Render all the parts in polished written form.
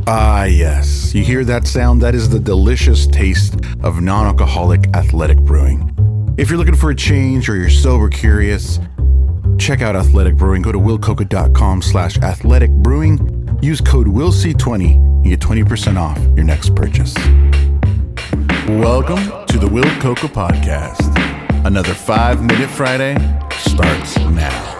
Ah, yes. You hear that sound? That is the delicious taste of non-alcoholic Athletic Brewing. If you're looking for a change or you're sober curious, check out Athletic Brewing. Go to willcoca.com/athletic brewing. Use code WILLC20 and get 20% off your next purchase. Welcome to the Will Coca Podcast. Another 5-Minute Friday starts now.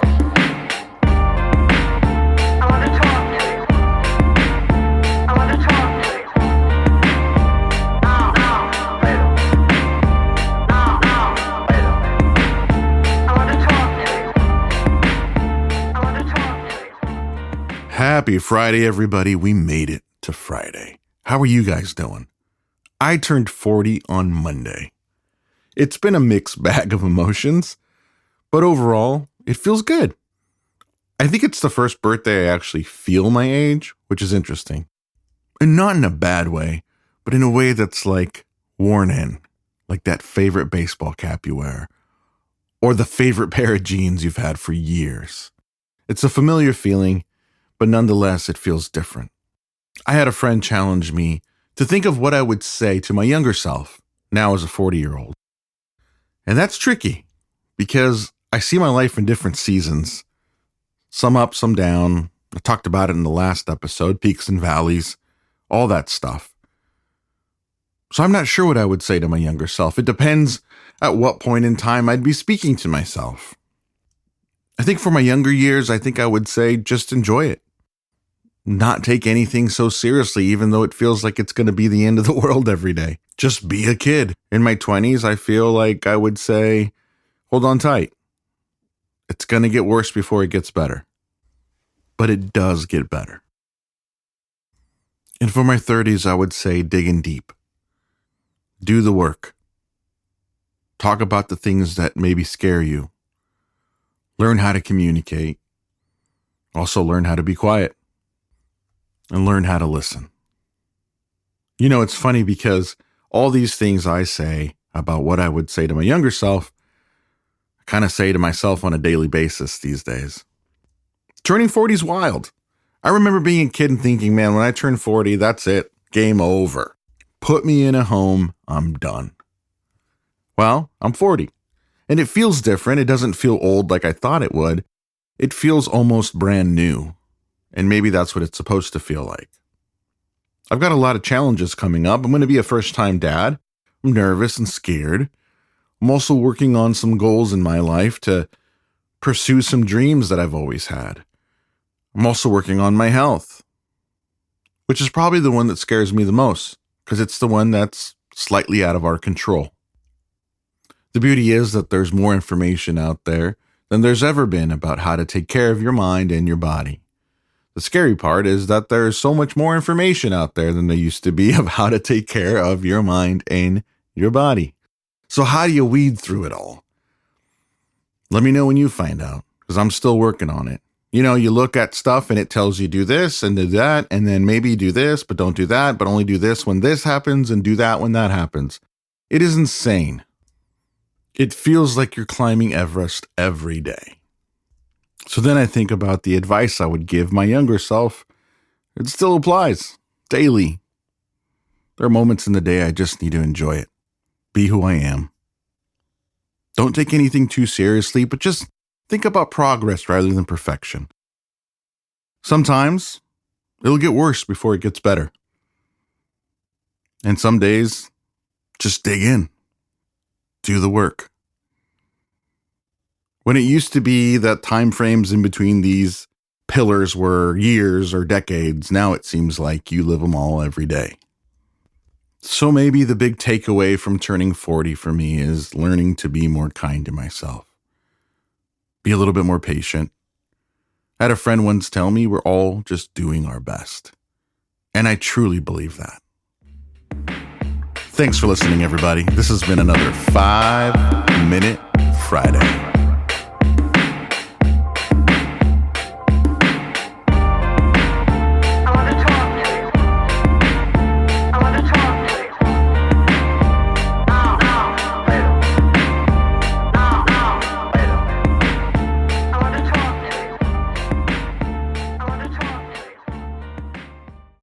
Happy Friday, everybody. We made it to Friday. How are you guys doing? I turned 40 on Monday. It's been a mixed bag of emotions, but overall, it feels good. I think it's the first birthday I actually feel my age, which is interesting. And not in a bad way, but in a way that's like worn in, like that favorite baseball cap you wear, or the favorite pair of jeans you've had for years. It's a familiar feeling, but nonetheless, it feels different. I had a friend challenge me to think of what I would say to my younger self, now as a 40-year-old. And that's tricky, because I see my life in different seasons. Some up, some down. I talked about it in the last episode, peaks and valleys, all that stuff. So I'm not sure what I would say to my younger self. It depends at what point in time I'd be speaking to myself. I think for my younger years, I think I would say just enjoy it. Not take anything so seriously, even though it feels like it's going to be the end of the world every day. Just be a kid. In my 20s, I feel like I would say, hold on tight. It's going to get worse before it gets better. But it does get better. And for my 30s, I would say dig in deep. Do the work. Talk about the things that maybe scare you. Learn how to communicate. Also learn how to be quiet. And learn how to listen. You know, it's funny because all these things I say about what I would say to my younger self, I kind of say to myself on a daily basis these days. Turning 40 is wild. I remember being a kid and thinking, man, when I turn 40, that's it. Game over. Put me in a home. I'm done. Well, I'm 40. And it feels different. It doesn't feel old like I thought it would. It feels almost brand new. And maybe that's what it's supposed to feel like. I've got a lot of challenges coming up. I'm going to be a first-time dad. I'm nervous and scared. I'm also working on some goals in my life to pursue some dreams that I've always had. I'm also working on my health, which is probably the one that scares me the most because it's the one that's slightly out of our control. The beauty is that there's more information out there than there's ever been about how to take care of your mind and your body. The scary part is that there's so much more information out there than there used to be of how to take care of your mind and your body. So how do you weed through it all? Let me know when you find out, because I'm still working on it. You know, you look at stuff and it tells you do this and do that, and then maybe do this, but don't do that, but only do this when this happens and do that when that happens. It is insane. It feels like you're climbing Everest every day. So then I think about the advice I would give my younger self. It still applies daily. There are moments in the day I just need to enjoy it. Be who I am. Don't take anything too seriously, but just think about progress rather than perfection. Sometimes it'll get worse before it gets better. And some days, just dig in. Do the work. When it used to be that time frames in between these pillars were years or decades, now it seems like you live them all every day. So maybe the big takeaway from turning 40 for me is learning to be more kind to myself. Be a little bit more patient. I had a friend once tell me we're all just doing our best. And I truly believe that. Thanks for listening, everybody. This has been another 5-Minute Friday.